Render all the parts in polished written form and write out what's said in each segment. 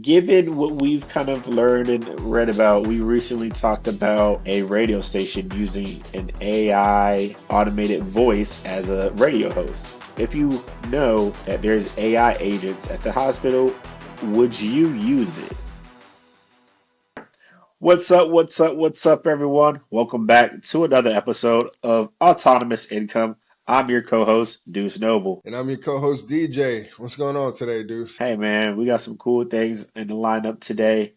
Given what we've kind of learned and read about, we recently talked about a radio station using an AI automated voice as a radio host. If you know that there's AI agents at the hospital, would you use it? What's up, everyone? Welcome back to another episode of Autonomous Income. I'm your co-host, Deuce Noble. And I'm your co-host, DJ. What's going on today, Deuce? Hey, man, we got some cool things in the lineup today.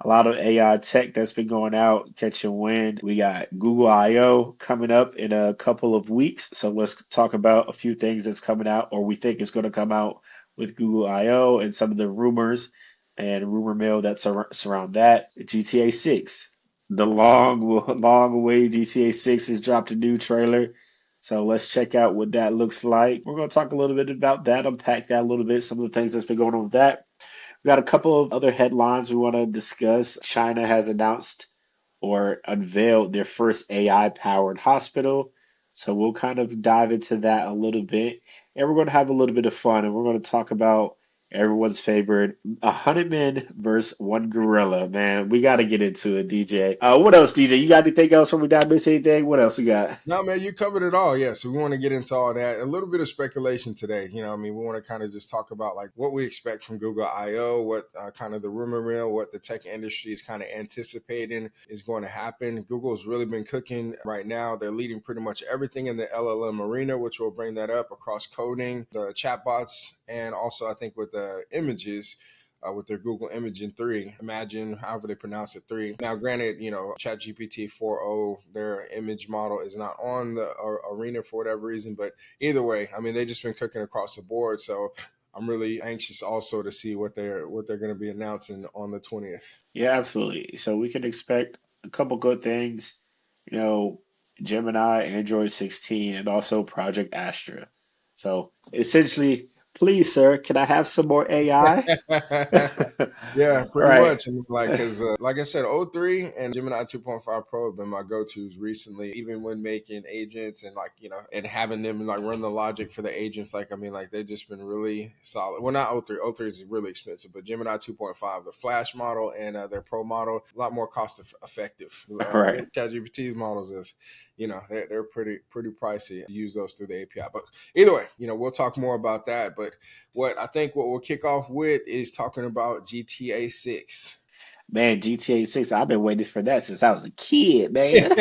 A lot of AI tech that's been going out, catching wind. We got Google I/O coming up in a couple of weeks. So let's talk about a few things that's coming out, or we think is going to come out with Google I/O, and some of the rumors and rumor mill that surround that. GTA 6, the long awaited GTA 6 has dropped a new trailer. So let's check out what that looks like. We're going to talk a little bit about that, unpack that a little bit, some of the things that's been going on with that. We got a couple of other headlines we want to discuss. China has announced or unveiled their first AI-powered hospital. So we'll kind of dive into that a little bit. And we're going to have a little bit of fun. And we're going to talk about everyone's favorite, 100 men versus one gorilla. Man, we got to get into it, DJ. What else, DJ? You got anything else from me? Did I miss anything? What else you got? No, man, you covered it all. Yeah, so we want to get into all that. A little bit of speculation today. We want to kind of just talk about like what we expect from Google I/O, what kind of the rumor mill, what the tech industry is kind of anticipating is going to happen. Google's really been cooking right now. They're leading pretty much everything in the LLM arena, which will bring that up across coding, the chatbots, and also I think with the images with their Google Imagen 3. Imagine however they pronounce it, 3. Now, granted, ChatGPT 4.0, their image model is not on the arena for whatever reason, but either way, they just been cooking across the board. So I'm really anxious also to see what they're going to be announcing on the 20th. Yeah, absolutely. So we can expect a couple good things, Gemini, Android 16, and also Project Astra. So essentially, please, sir, can I have some more AI? Yeah, pretty Right. much. Because like I said, O3 and Gemini 2.5 Pro have been my go-tos recently, even when making agents and and having them run the logic for the agents. They've just been really solid. Well, not O3. O3 is really expensive, but Gemini 2.5, the Flash model and their Pro model, a lot more cost effective. Right. ChatGPT models is, they're pretty pricey to use those through the API. But either way, we'll talk more about that. But what we'll kick off with is talking about GTA 6. Man, GTA 6, I've been waiting for that since I was a kid, man.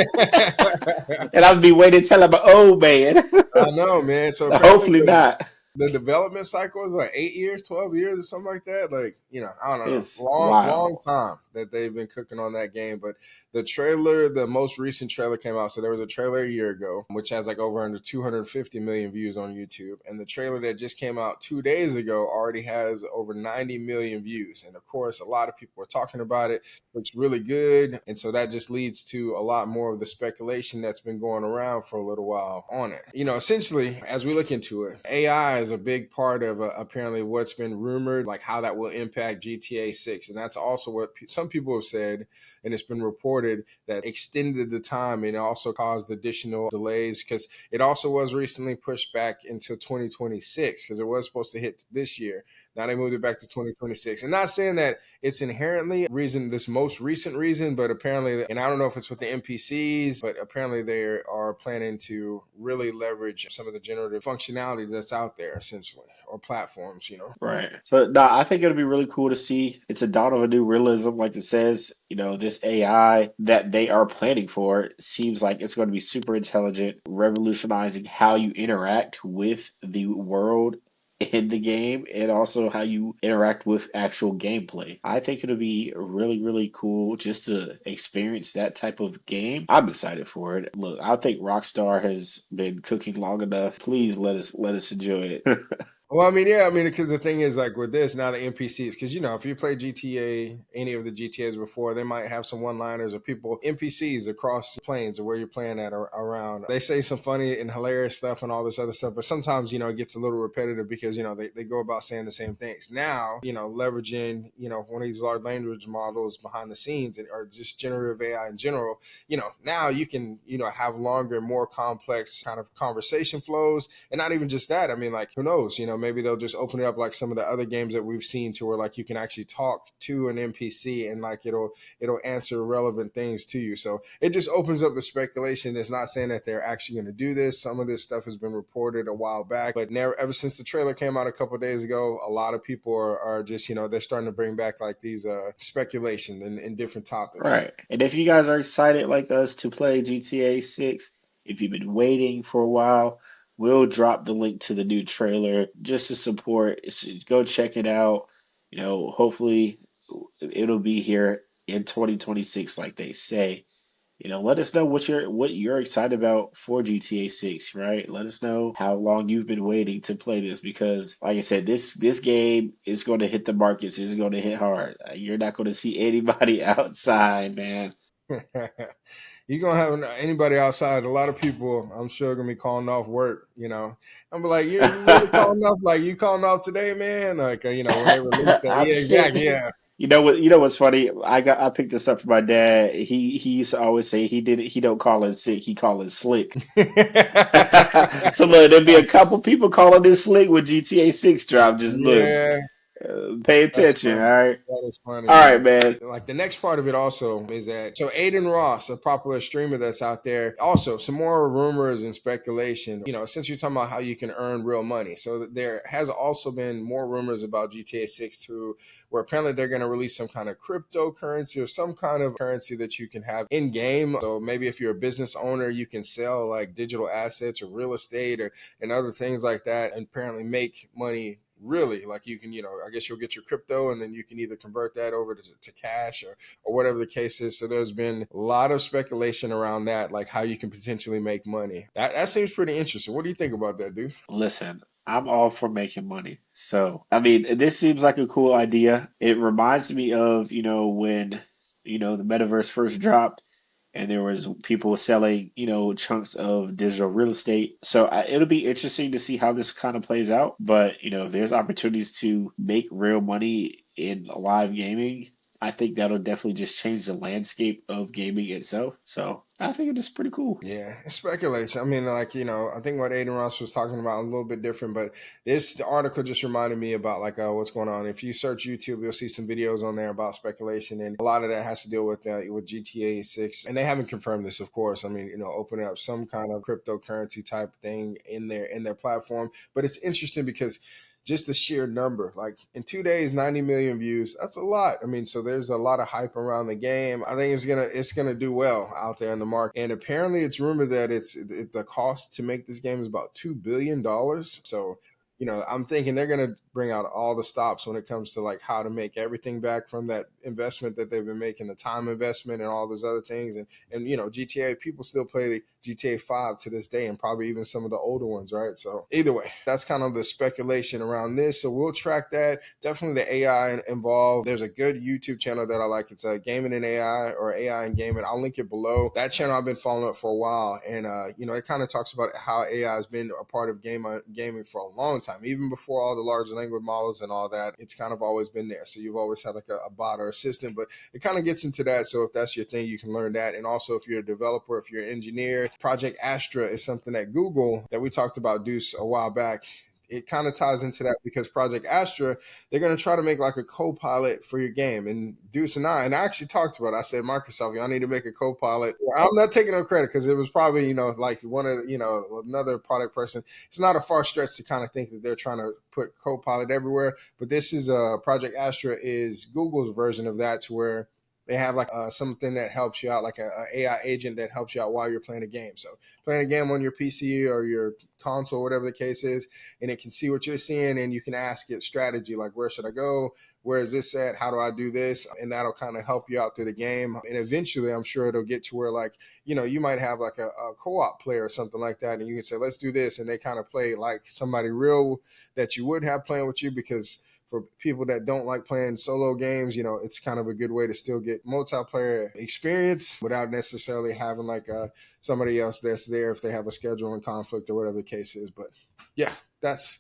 And I'll be waiting until I'm an old man. I know, man. So Hopefully not. The development cycle is 8 years, 12 years or something like that. I don't know. It's Long time that they've been cooking on that game. But the trailer, the most recent trailer came out. So there was a trailer a year ago, which has over under 250 million views on YouTube. And the trailer that just came out 2 days ago already has over 90 million views. And of course, a lot of people are talking about it. Looks really good. And so that just leads to a lot more of the speculation that's been going around for a little while on it. Essentially, as we look into it, AI is a big part of apparently what's been rumored, like how that will impact GTA 6. And that's also what some people have said, and it's been reported that extended the time and also caused additional delays because it also was recently pushed back until 2026 because it was supposed to hit this year. Now they moved it back to 2026. And not saying that it's inherently this most recent reason, but apparently, and I don't know if it's with the NPCs, but apparently they are planning to really leverage some of the generative functionality that's out there essentially, or platforms, Right. So, no, I think it'll be really cool to see. It's a dawn of a new realism, like it says. This AI that they are planning for seems like it's going to be super intelligent, revolutionizing how you interact with the world in the game and also how you interact with actual gameplay. I think it'll be really, really cool just to experience that type of game. I'm excited for it. Look, I think Rockstar has been cooking long enough. Please let us enjoy it. Well, because the thing is, with this, now the NPCs, because, if you play GTA, any of the GTAs before, they might have some one-liners or NPCs across the planes or where you're playing at or around. They say some funny and hilarious stuff and all this other stuff, but sometimes, it gets a little repetitive because, they go about saying the same things. Now, leveraging, one of these large language models behind the scenes or just generative AI in general, now you can, have longer, more complex kind of conversation flows. And not even just that. Who knows, maybe they'll just open it up like some of the other games that we've seen to where like you can actually talk to an NPC and like it'll answer relevant things to you. So it just opens up the speculation. It's not saying that they're actually going to do this. Some of this stuff has been reported a while back, but never ever since the trailer came out a couple of days ago, a lot of people are just, they're starting to bring back like these speculation and different topics. Right. And if you guys are excited like us to play GTA 6, if you've been waiting for a while, we'll drop the link to the new trailer just to support. Go check it out. Hopefully it'll be here in 2026, like they say. Let us know what you're excited about for GTA 6, right? Let us know how long you've been waiting to play this because, like I said, this game is going to hit the markets. It's going to hit hard. You're not going to see anybody outside, man. You're gonna have anybody outside. A lot of people, I'm sure, gonna be calling off work. I'm be like, you really calling off? Like you calling off today, man? Like when they released that, I'm yeah, exactly, sick. yeah. You know what's funny? I picked this up from my dad. He used to always say he don't call in sick, he call it slick. So look, there'll be a couple people calling this slick when GTA 6 drop. Just look, Yeah, pay that's attention, all funny. right? That is funny, All right, man. man. Like the next part of it also is that so Aiden Ross, a popular streamer that's out there, also some more rumors and speculation. Since you're talking about how you can earn real money, so there has also been more rumors about GTA 6 too, where apparently they're going to release some kind of cryptocurrency or some kind of currency that you can have in game. So maybe if you're a business owner, you can sell like digital assets or real estate or and other things like that, and apparently make money really like you can I guess you'll get your crypto and then you can either convert that over to cash or whatever the case is. So there's been a lot of speculation around that, like how you can potentially make money. That seems pretty interesting. What do you think about that, dude? Listen, I'm all for making money. So, I mean, this seems like a cool idea. It reminds me of, when, the metaverse first dropped and there was people selling, chunks of digital real estate. So it'll be interesting to see how this kind of plays out. But, if there's opportunities to make real money in live gaming, I think that'll definitely just change the landscape of gaming itself. So I think it is pretty cool. Yeah, it's speculation. I mean, like, I think what Aiden Ross was talking about a little bit different, but the article just reminded me about like what's going on. If you search YouTube, you'll see some videos on there about speculation, and a lot of that has to deal with GTA 6. And they haven't confirmed this, of course. I mean, opening up some kind of cryptocurrency type thing in their platform. But it's interesting because just the sheer number, like in 2 days, 90 million views, that's a lot. I mean, so there's a lot of hype around the game. I think it's gonna do well out there in the market. And apparently it's rumored that the cost to make this game is about $2 billion. So I'm thinking they're going to bring out all the stops when it comes to like how to make everything back from that investment that they've been making, the time investment and all those other things. And GTA, people still play GTA 5 to this day and probably even some of the older ones, right? So either way, that's kind of the speculation around this. So we'll track that. Definitely the AI involved. There's a good YouTube channel that I like. It's Gaming and AI or AI and Gaming. I'll link it below. That channel I've been following up for a while. And, it kind of talks about how AI has been a part of gaming for a long time. Even before all the large language models and all that, it's kind of always been there. So you've always had like a bot or assistant, but it kind of gets into that. So if that's your thing, you can learn that. And also if you're a developer, if you're an engineer, Project Astra is something at Google that we talked about, Deuce, a while back. It kind of ties into that because Project Astra, they're going to try to make like a co-pilot for your game. And Deuce and I actually talked about it. I said, Microsoft, y'all need to make a co-pilot. I'm not taking no credit because it was probably, like one of, another product person. It's not a far stretch to kind of think that they're trying to put co-pilot everywhere. But this is Project Astra is Google's version of that, to where they have like something that helps you out, like a AI agent that helps you out while you're playing a game. So playing a game on your PC or your console, whatever the case is, and it can see what you're seeing, and you can ask it strategy, like where should I go? Where is this at? How do I do this? And that'll kind of help you out through the game. And eventually, I'm sure it'll get to where like, you might have like a co-op player or something like that. And you can say, let's do this. And they kind of play like somebody real that you would have playing with you, because for people that don't like playing solo games, it's kind of a good way to still get multiplayer experience without necessarily having like somebody else that's there if they have a scheduling conflict or whatever the case is. But yeah, that's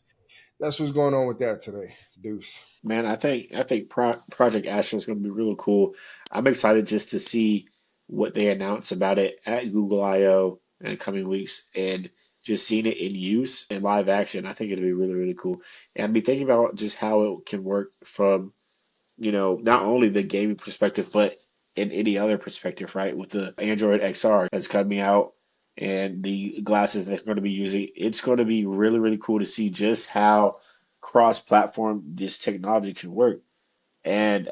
what's going on with that today, Deuce. Man, I think Project Astra is going to be really cool. I'm excited just to see what they announce about it at Google I/O in the coming weeks, and just seeing it in use in live action, I think it'd be really, really cool. And I mean, thinking about just how it can work from, not only the gaming perspective, but in any other perspective, right? With the Android XR that's coming out and the glasses that they're going to be using, it's going to be really, really cool to see just how cross-platform this technology can work. And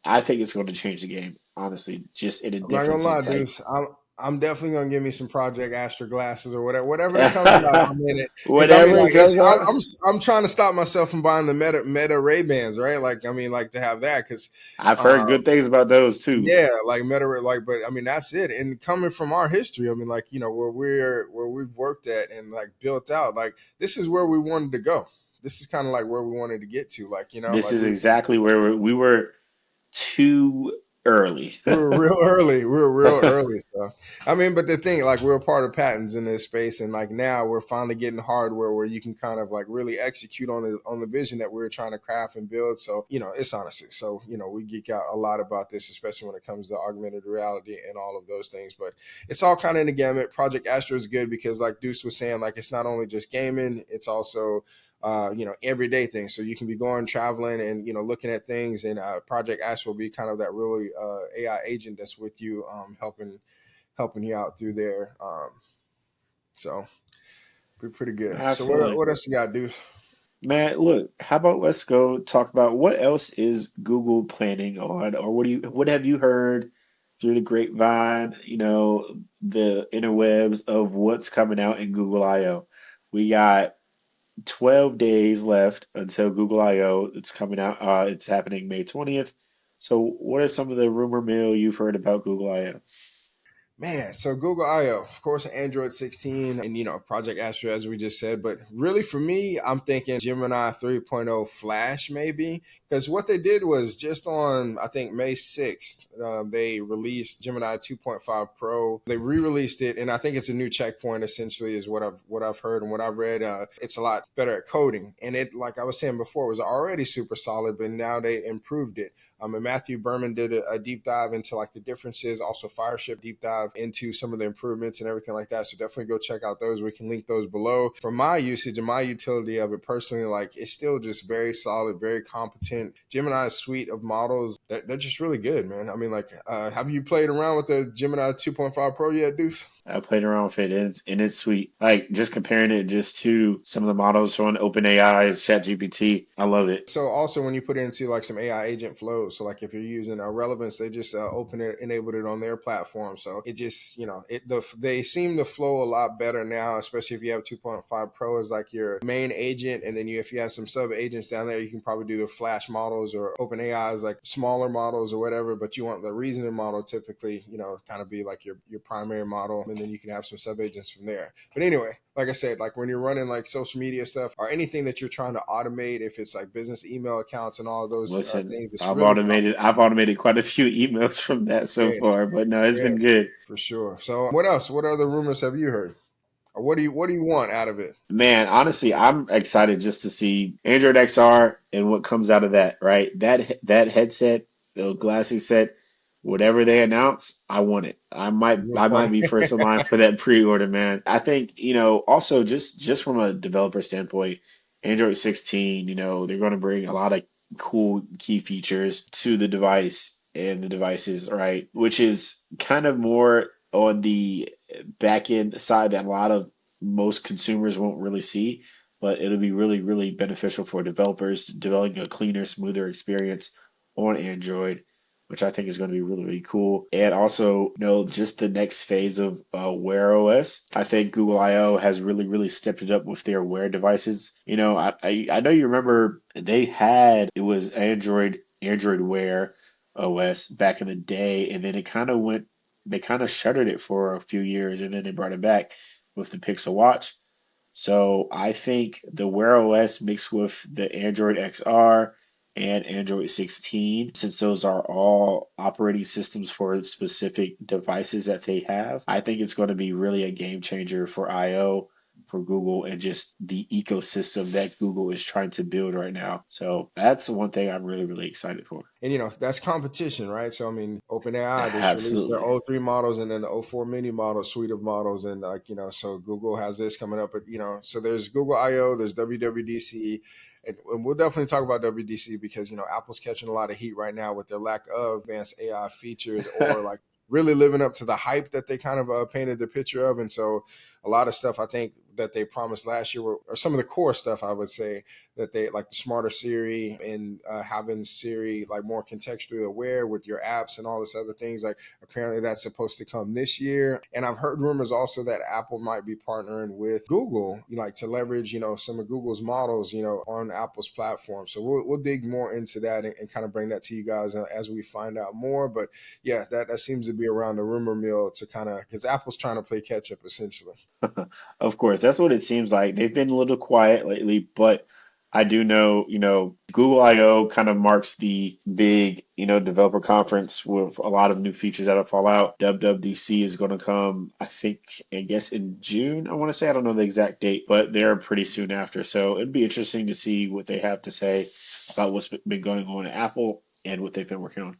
I think it's going to change the game, honestly, just in a I'm not different gonna lie, sense. Like, Deuce. I'm definitely gonna give me some Project Astra glasses or whatever that comes out. I'm in it because I mean, whatever like it's comes out. I'm trying to stop myself from buying the Meta Ray Bans, right? Like I mean, like to have that because I've heard good things about those too. yeah, like Meta Ray, like but I mean that's it. And coming from our history, I mean, like where we've worked at and like built out, like this is where we wanted to go. This is kind of like where we wanted to get to, like This like is exactly where we were too early. we were real early. We were real early. So, I mean, but the thing, like, we're a part of patents in this space, and like now we're finally getting hardware where you can kind of like really execute on the vision that we were trying to craft and build. So, it's honestly so we geek out a lot about this, especially when it comes to augmented reality and all of those things. But it's all kind of in the gamut. Project Astra is good because, like Deuce was saying, like it's not only just gaming, it's also everyday things. So you can be going traveling and looking at things, and Project Astra will be kind of that really AI agent that's with you, helping you out through there. So pretty good. So Absolutely. what else you got, dude? Man, look, how about let's go talk about what else is Google planning on, or what have you heard through the grapevine, the interwebs of what's coming out in Google I/O. We got 12 days left until Google I/O. It's coming out. It's happening May 20th. So, what are some of the rumor mill you've heard about Google I/O? Man, so Google I/O, of course, Android 16, and Project Astra, as we just said. But really, for me, I'm thinking Gemini 3.0 Flash, maybe, because what they did was just on, I think, May 6th, they released Gemini 2.5 Pro. They re-released it, and I think it's a new checkpoint. Essentially, is what I've heard and what I've read. It's a lot better at coding, and it, like I was saying before, was already super solid, but now they improved it. And Matthew Berman did a deep dive into like the differences, also Fireship deep dive into some of the improvements and everything like that. So definitely go check out those. We can link those below. For my usage and my utility of it personally, like it's still just very solid, very competent. Gemini's suite of models, they're just really good, man. I mean, like, have you played around with the Gemini 2.5 Pro yet, Deuce? I played around with it, and it's sweet. Like just comparing it just to some of the models from OpenAI, ChatGPT. I love it. So also when you put into like some AI agent flows, so like if you're using Relevance, they just enabled it on their platform. So it just they seem to flow a lot better now, especially if you have 2.5 Pro as like your main agent, and then if you have some sub agents down there, you can probably do the Flash models or OpenAI's like smaller models or whatever. But you want the reasoning model typically, kind of be like your primary model, and then you can have some sub agents from there. But anyway, like I said, like when you're running like social media stuff or anything that you're trying to automate, if it's like business email accounts and all of those Listen, things, it's I've really automated I've automated quite a few emails from that so yes, far, but no, it's been yes, good. for sure. So what else? What other rumors have you heard? Or what do you want out of it? Man, honestly, I'm excited just to see Android XR and what comes out of that, right? That headset, the glasses set, whatever they announce, I want it. You'll I might probably be first in line for that pre-order, man. I think, also just from a developer standpoint, Android 16, they're going to bring a lot of cool key features to the device and the devices, right? Which is kind of more on the back end side that a lot of most consumers won't really see, but it'll be really, really beneficial for developers developing a cleaner, smoother experience on Android, which I think is going to be really, really cool. And also, just the next phase of Wear OS. I think Google I/O has really, really stepped it up with their Wear devices. I know you remember it was Android Wear OS back in the day, and then they kind of shuttered it for a few years, and then they brought it back with the Pixel Watch. So I think the Wear OS mixed with the Android XR and Android 16, since those are all operating systems for specific devices that they have, I think it's going to be really a game changer for I/O. for Google and just the ecosystem that Google is trying to build right now. So that's the one thing I'm really, really excited for. And that's competition, right? So I mean, OpenAI just released their Absolutely. O3 models and then the O4 mini model suite of models, and so Google has this coming up. But so there's Google I/O, there's WWDC, and we'll definitely talk about WDC because Apple's catching a lot of heat right now with their lack of advanced AI features or like really living up to the hype that they kind of painted the picture of. And so a lot of stuff I think that they promised last year or some of the core stuff I would say that they like the smarter Siri and having Siri like more contextually aware with your apps and all this other things. Like apparently that's supposed to come this year. And I've heard rumors also that Apple might be partnering with Google, like to leverage, some of Google's models, on Apple's platform. So we'll dig more into that and kind of bring that to you guys as we find out more. But yeah, that seems to be around the rumor mill to kind of because Apple's trying to play catch up essentially. Of course, that's what it seems like. They've been a little quiet lately, but I do know, Google I/O kind of marks the big, developer conference with a lot of new features that'll fall out. WWDC is going to come, I guess in June, I want to say. I don't know the exact date, but they're pretty soon after. So it'd be interesting to see what they have to say about what's been going on at Apple and what they've been working on.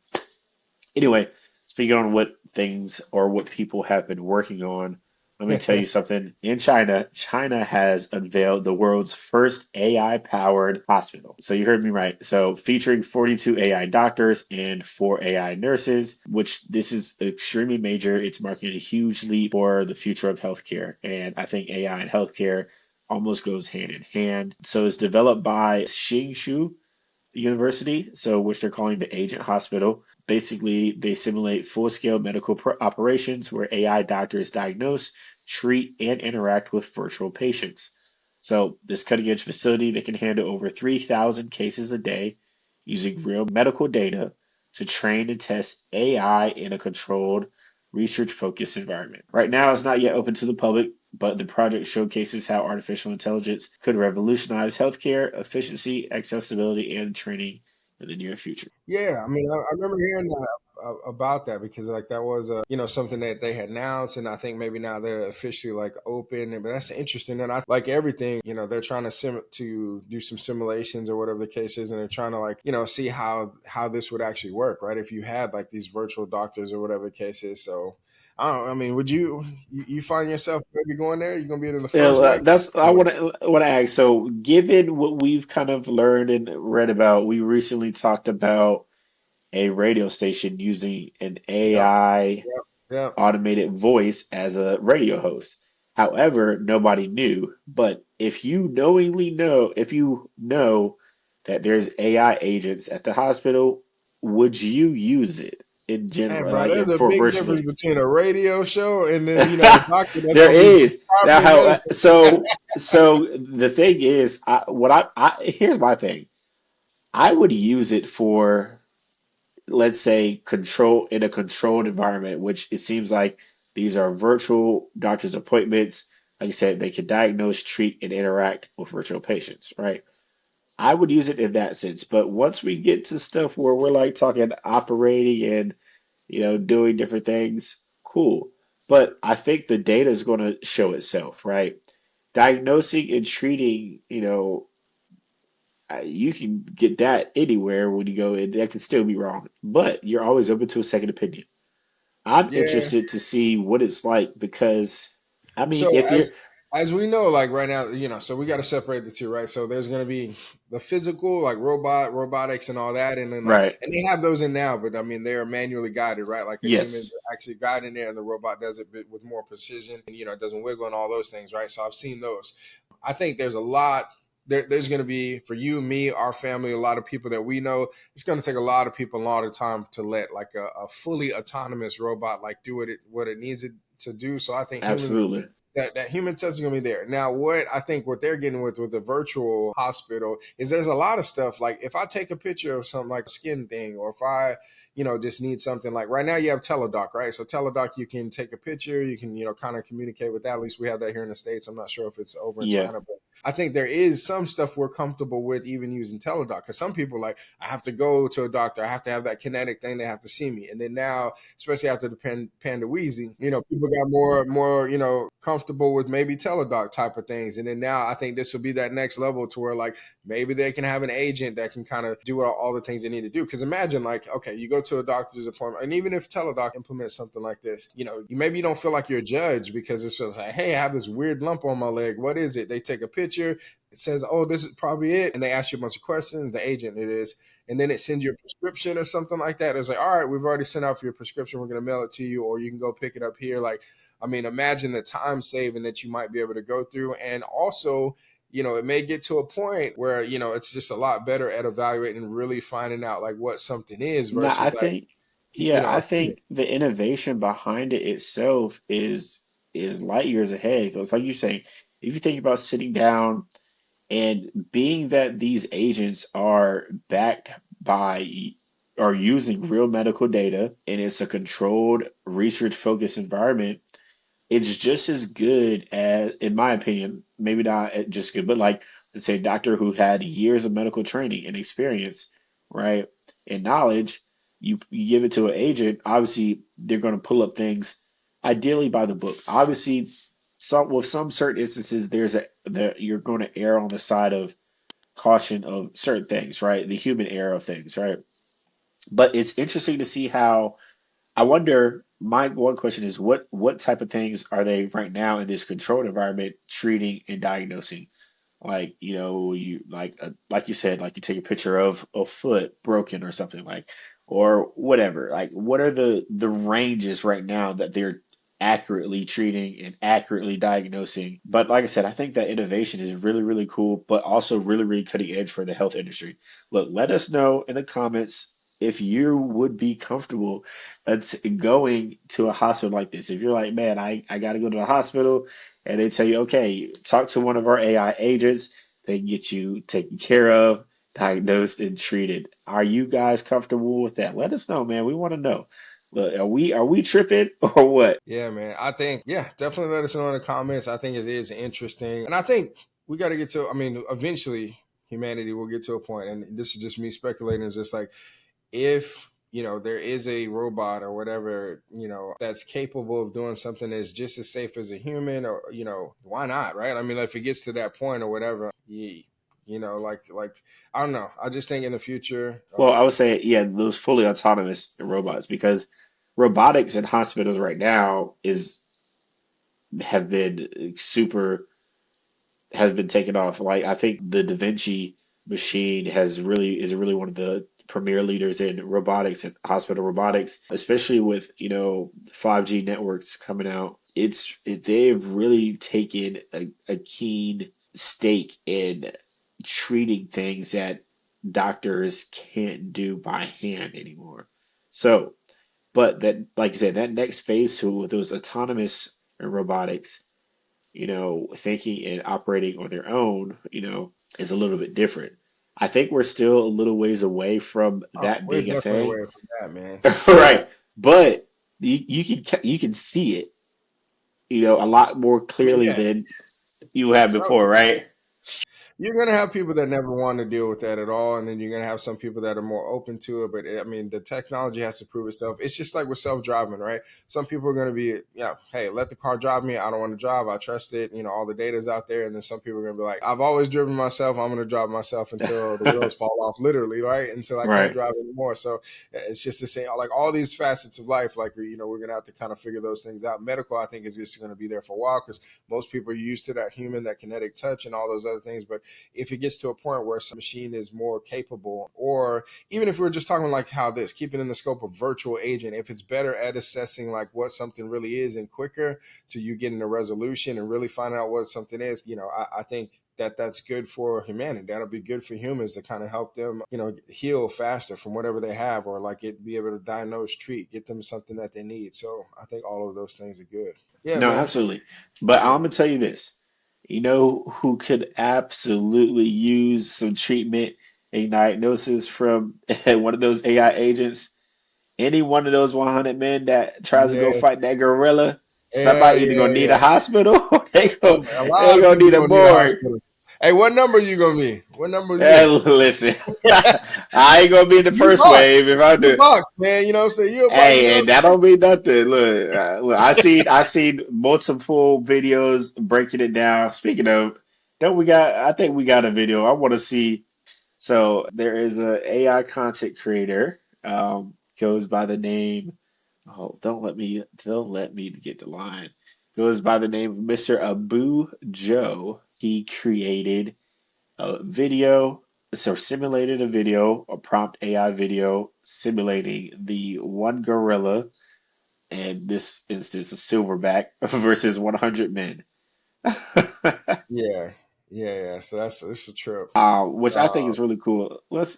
Anyway, speaking on what things or what people have been working on, let me tell you something. In China, China has unveiled the world's first AI-powered hospital. So you heard me right. So featuring 42 AI doctors and 4 AI nurses, which this is extremely major. It's marking a huge leap for the future of healthcare. And I think AI and healthcare almost goes hand in hand. So it's developed by Xingshu University, so which they're calling the Agent Hospital. Basically, they simulate full-scale medical operations where AI doctors diagnose, treat, and interact with virtual patients. So this cutting-edge facility, they can handle over 3,000 cases a day using real medical data to train and test AI in a controlled, research-focused environment. Right now, it's not yet open to the public, but the project showcases how artificial intelligence could revolutionize healthcare, efficiency, accessibility, and training in the near future. Yeah, I mean, I remember hearing that, about that because like that was something that they had announced, and I think maybe now they're officially like open. But that's interesting, and I like everything. They're trying to do some simulations or whatever the case is, and they're trying to like see how this would actually work, right? If you had like these virtual doctors or whatever the case is. So I don't. I mean, would you find yourself maybe going there? You're gonna be in the Yeah, first wave? that's I want to ask. So, given what we've kind of learned and read about, we recently talked about a radio station using an Yep, AI yep, yep. automated voice as a radio host. However, nobody knew. But if you know that there's AI agents at the hospital, would you use it in Hey, general, bro, like there's a for big difference virtually? between a radio show and then a doctor that's There gonna be is now prescribing how medicine. so the thing is, here's my thing. I would use it for, let's say, control in a controlled environment, which it seems like these are virtual doctor's appointments. Like I said, they can diagnose, treat, and interact with virtual patients, right? I would use it in that sense. But once we get to stuff where we're like talking operating and doing different things, cool. But I think the data is going to show itself, right? Diagnosing and treating, you can get that anywhere when you go in. That can still be wrong, but you're always open to a second opinion. I'm Yeah. interested to see what it's like because, I mean, So if you're as we know, like right now, so we got to separate the two, right? So there's going to be the physical, like robotics and all that, and then like, right, and they have those in now, but I mean, they are manually guided, right? Like a human's yes, actually guiding there, and the robot does it with more precision, and it doesn't wiggle and all those things, right? So I've seen those. I think there's a lot. There's going to be for you, me, our family, a lot of people that we know. It's going to take a lot of people a lot of time to let like a fully autonomous robot like do what it needs it to do. So I think humans absolutely, that human touch is gonna be there. Now, what they're getting with the virtual hospital is there's a lot of stuff. Like if I take a picture of something like a skin thing, or if I, just need something like right now you have teledoc, right? So teledoc, you can take a picture, you can, kind of communicate with that. At least we have that here in the States. I'm not sure if it's over in yeah, China, but I think there is some stuff we're comfortable with even using teledoc, because some people like, I have to go to a doctor, I have to have that kinetic thing, they have to see me. And then now, especially after the Panda Wheezy, people got more comfortable with maybe teledoc type of things. And then now I think this will be that next level to where like maybe they can have an agent that can kind of do all the things they need to do. Because imagine like, okay, you go to a doctor's appointment, and even if teledoc implements something like this, you don't feel like you're a judge, because it's just like, hey, I have this weird lump on my leg. What is it? They take a picture. It says, oh, this is probably it. And they ask you a bunch of questions. The agent it is. And then it sends you a prescription or something like that. It's like, all right, we've already sent out for your prescription. We're going to mail it to you, or you can go pick it up here. Like, I mean, imagine the time saving that you might be able to go through. And also, it may get to a point where, it's just a lot better at evaluating and really finding out like what something is No, I versus like, think, yeah, I think the innovation behind it itself is light years ahead. Because, like you say, if you think about sitting down and being that these agents are backed by or using real medical data, and it's a controlled, research-focused environment, it's just as good as, in my opinion, maybe not just good, but like, let's say a doctor who had years of medical training and experience, right, and knowledge, you give it to an agent, obviously they're going to pull up things ideally by the book. Obviously, some certain instances, you're going to err on the side of caution of certain things, right? The human error of things, right? But it's interesting to see how. I wonder, my one question is what type of things are they right now in this controlled environment treating and diagnosing? Like, you like you said, like you take a picture of a foot broken or something, like, or whatever. Like, what are the ranges right now that they're accurately treating and accurately diagnosing? But like I said, I think that innovation is really, really cool, but also really, really cutting edge for the health industry. Look, let us know in the comments if you would be comfortable going to a hospital like this. If you're like, man, I got to go to the hospital, and they tell you, okay, talk to one of our AI agents, they can get you taken care of, diagnosed, and treated. Are you guys comfortable with that? Let us know, man. We want to know. Look, are we tripping or what? Yeah, man. I think, yeah, definitely let us know in the comments. I think it is interesting. And I think we got to get to, I mean, eventually humanity will get to a point, and this is just me speculating, it's just like, if there is a robot or whatever that's capable of doing something that's just as safe as a human, or why not, right? I mean, if it gets to that point or whatever, like I don't know, I just think in the future, Well, I would say, yeah, those fully autonomous robots, because robotics in hospitals right now have been super has been taken off. Like, I think the Da Vinci machine is really one of the premier leaders in robotics and hospital robotics, especially with 5G networks coming out. They've really taken a keen stake in treating things that doctors can't do by hand anymore. So, but that, like you said, that next phase to with those autonomous robotics, thinking and operating on their own, is a little bit different. I think we're still a little ways away from that we're being a definitely thing, away from that, man. right? But you can see it, a lot more I mean, clearly yeah, than you have so before, right? you're going to have people that never want to deal with that at all. And then you're going to have some people that are more open to it. But I mean, the technology has to prove itself. It's just like with self-driving, right? Some people are going to be, hey, let the car drive me. I don't want to drive. I trust it. All the data's out there. And then some people are going to be like, I've always driven myself. I'm going to drive myself until the wheels fall off, literally, right? Until I can't Right. drive anymore. So it's just the same, like all these facets of life, like, we're going to have to kind of figure those things out. Medical, I think, is just going to be there for a while, because most people are used to that human, that kinetic touch and all those other things. But if it gets to a point where some machine is more capable, or even if we're just talking like how this, keeping in the scope of virtual agent, if it's better at assessing like what something really is and quicker to you getting a resolution and really finding out what something is, I think that's good for humanity. That'll be good for humans to kind of help them, heal faster from whatever they have, or like be able to diagnose, treat, get them something that they need. So I think all of those things are good. Yeah, No, man. absolutely. But Yeah. I'm gonna tell you this. You know who could absolutely use some treatment and diagnosis from one of those AI agents? Any one of those 100 men that tries to go Yes. fight that gorilla, Yeah, somebody either yeah, gonna need a yeah. hospital or A lot they of gonna people need a gonna need a morgue. hospital. Hey, what number you gonna be? What number are Hey, you? listen, I ain't gonna be in the You first box. wave if I You do. box, man. You know what I'm saying? You a box, you Hey, know and that don't mean nothing. Look, I've seen multiple videos breaking it down. Speaking of, don't we got? I think we got a video. I want to see. So there is a AI content creator, goes by the name. Oh, don't let me get the line. Goes by the name of Mr. Abu Joe. He created a video, so simulated a video, a prompt AI video simulating the one gorilla, and this instance a silverback versus 100 men. Yeah, yeah. So it's a trip. Which I think Uh, is really cool. Let's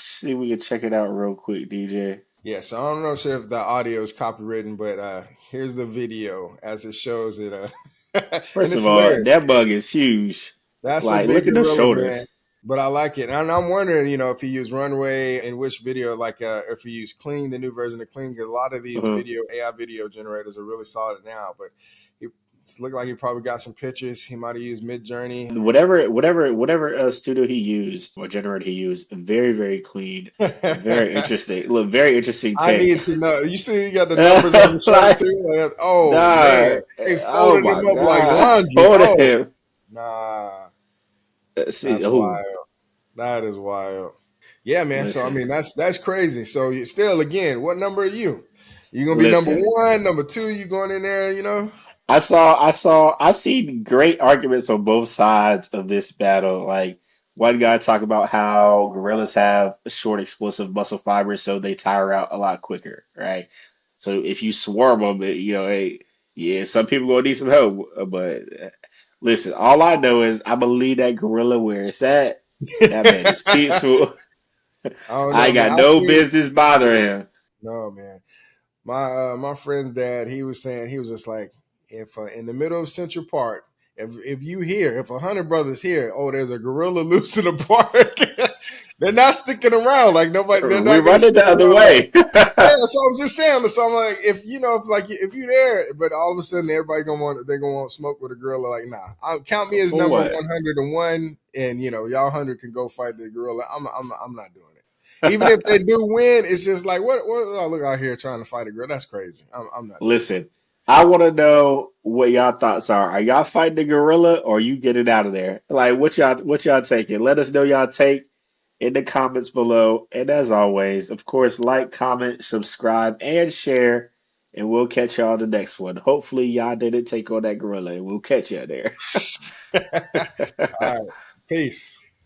see if we can check it out real quick, DJ. yeah. So I don't know if the audio is copywritten, but here's the video as it shows it. And First it's of all, hilarious. that bug is huge. That's a Like, big look at those gorilla, man. shoulders. But I like it, and I'm wondering, if he used Runway in which video, like if he used Clean, the new version of Clean, because a lot of these Uh-huh. video AI video generators are really solid now. But it looked like he probably got some pictures. He might have used Mid Journey. Whatever studio he used or generator he used, very clean, very interesting. Look, very interesting I take. need to know. You see, you got the numbers on the shirt Like, too. Like, oh nah, man, they oh folded my him up like God, laundry. hold Oh him. nah, See, that's oh, wild. That is wild. Yeah, man. So I listen, mean, that's crazy. So you still, again, what number are you? You gonna be number listen. one, number two? You going in there? I've seen great arguments on both sides of this battle. Like one guy talk about how gorillas have short explosive muscle fibers, so they tire out a lot quicker, right? So if you swarm them, hey, yeah, some people gonna need some help. But listen, all I know is I believe that gorilla where it's at. That man is peaceful. I don't I know, ain't man. got I no seen. business bothering him. No, man. My friend's dad, he was saying, he was just like, if in the middle of Central Park, if you hear, if 100 brothers here, oh, there's a gorilla loose in the park, they're not sticking around. Like nobody, they're We not gonna run it stick the other around. Like, way. yeah, so I'm just saying. So I'm like, if you there, but all of a sudden everybody gonna want to smoke with a gorilla. Like, nah, count me as For number what? 101, and y'all 100 can go fight the gorilla. I'm not doing it. Even if they do win, it's just like, what do I look out here trying to fight a gorilla? That's crazy. I'm not doing Listen, I want to know what y'all thoughts are. Are y'all fighting the gorilla or you getting out of there? Like, what y'all taking? Let us know y'all take in the comments below. And as always, of course, like, comment, subscribe, and share. And we'll catch y'all on the next one. Hopefully, y'all didn't take on that gorilla, and we'll catch y'all there. it. All right, peace.